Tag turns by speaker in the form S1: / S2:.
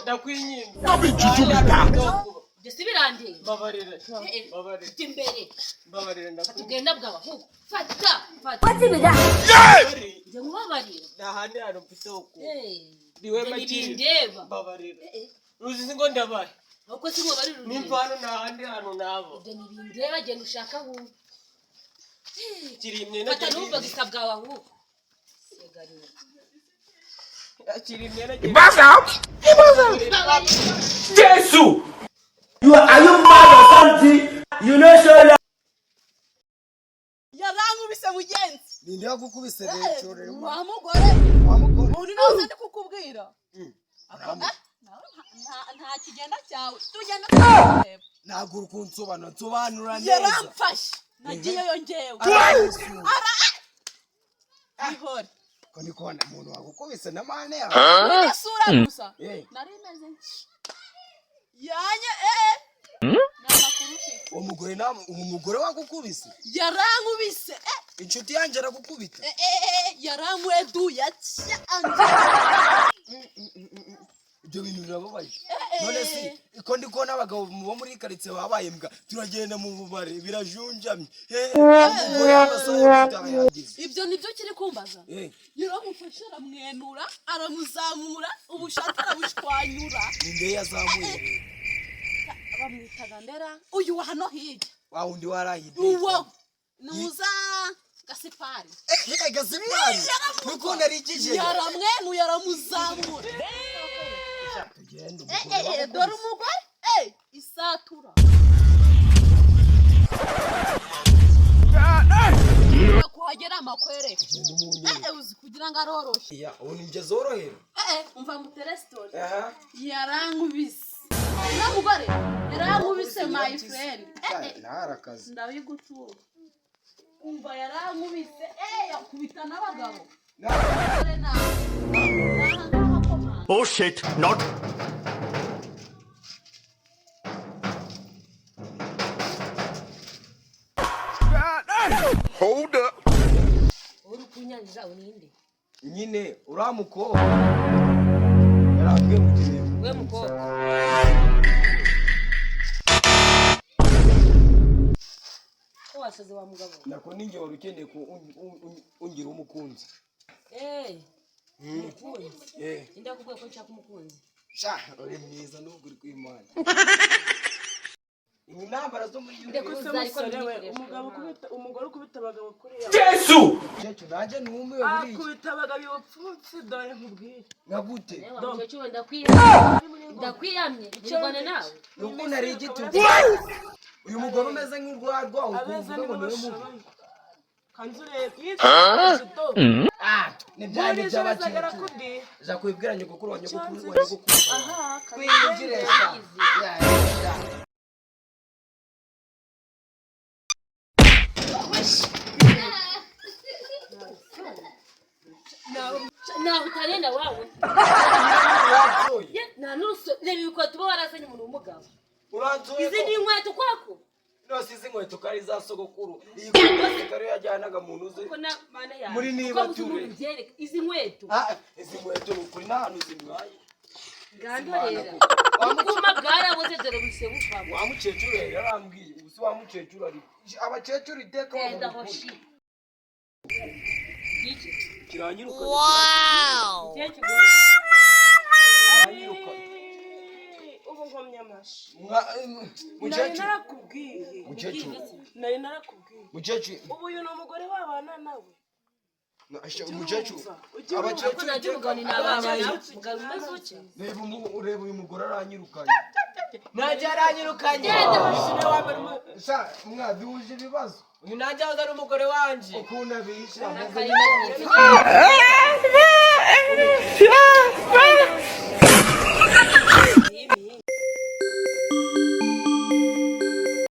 S1: ndakwinye
S2: Jesi birande
S1: babarira
S2: imbere
S1: babarira
S2: ndakugenda bwawe ahubwo fata
S3: What's bida?
S2: nje mubabarira
S1: ndahandi hano mfite uko
S2: diwe makindeba
S1: babarira ruzi ngo ndabaye
S2: uko si mubabarira
S1: nimpano ndahandi hano nabo
S2: ibyo nibindeba genda ushaka hu
S1: kirimye
S2: fata numva gisabwa wawe segarira
S1: kirimye na
S4: Jesus! Are you mad or something? You know so
S5: Yarankubise mugenzi.
S6: Ninde yakukubise rero rero?
S5: Wa mugore. Uri nawe ndi kukubwira. Nta kigenda cyawe. Tugenda kureba.
S6: Ntabwo nsobanura neza.
S5: Yaramfashe. Nagiye yongewe. Ihore.
S6: Ko ni kona umuntu wagukubise na mane yawe.
S5: Nasura gusa. Nari meze yanye
S6: umugore wagukubise
S5: yarankubise
S6: inshuti yanjye aragukubita
S5: yaramweduye
S6: ibyo bintu birababaje none si iko ndiko n'abagabo bo muri karitsiye babaye mbwa turagenda mu bubare birajunjamye
S5: ibyo nibyo kiri kumbaza yaramufashe aramwenura aramuzamura ubushake arabushwanyura
S6: ninde yazamuye
S5: bamwitaga ndera uyu wa hano hirya
S6: wa wundi warahide
S5: uwo nuza gasipari
S6: gasipari nuko narigije
S5: yaramwenuye aramuzamura dore umugore isatura kuhagera amakwereka uzi kugira ngo aroroshe
S6: ubu nibyo zorohera
S5: umva mutere story yarankubise namugore yarankubise my friend
S6: narakaze
S5: ndabigutura umva yarankubise yakubita n'abagabo
S4: oh shit, not. Hold up.
S2: uri kunyanza uninde
S6: nyine uramuko yarambwe mutire
S2: we mukobwa ko wasaze wa mugabo
S6: nako ninge wari ukeneye ko ungira umukunzi
S2: umukunzi ndakubwiye ko nshaka umukunzi
S6: sha uri mwiza n'ubwo uri kwimana intambara zo muri
S1: umugore ukubita abagabo kuri
S4: Jesus!
S6: cyo nanjye numiwe buri
S1: akubita abagabo bopfutse dore nkubwire
S6: ngagute
S2: cyo ndakwiyamye kirwane nawe
S6: nuko nari igitugu uyu mugore umeze nk'urwarwa ukuvuga ngo niwe mubi
S1: kanzure
S6: nibyanjye by'abakecuru ja kwibwira nyogokuru wa nyogokuru wa nyogokuru kwinjireza
S2: na utarenda wawe na nusu nebiko tuba warazanye umuntu umugabo
S6: uranzuye
S2: izi ni inkweto kwako
S6: no sizi inkweto kari za sogokuru iyi nkweto kari yajyanaga mu ntuze muri niba ture
S2: izi nkweto
S6: izi nkweto ukuri n'ahantu zimwaye
S2: ngandorera ukuma bwarabuze dore busebuka
S6: wa mukecuru rero arambwiye ubusi wa mukecuru ari abakecuru iteka
S2: wenda hoshi iki
S6: kiranyiruka
S2: wow
S6: kiranyiruka
S1: ubu ngomye amashi
S6: mukecuru
S1: nari narakubwiye
S6: mukecuru
S1: ubu uyu ni umugore w'abana nawe
S6: umukecuru
S2: abakecuru iteka
S6: ureba uyu mugore aranyirukanye
S1: najya aranyirukanye
S6: mwaduhuje ibibazo
S1: uyu najya aza ari umugore wanje
S6: ukuntu abisha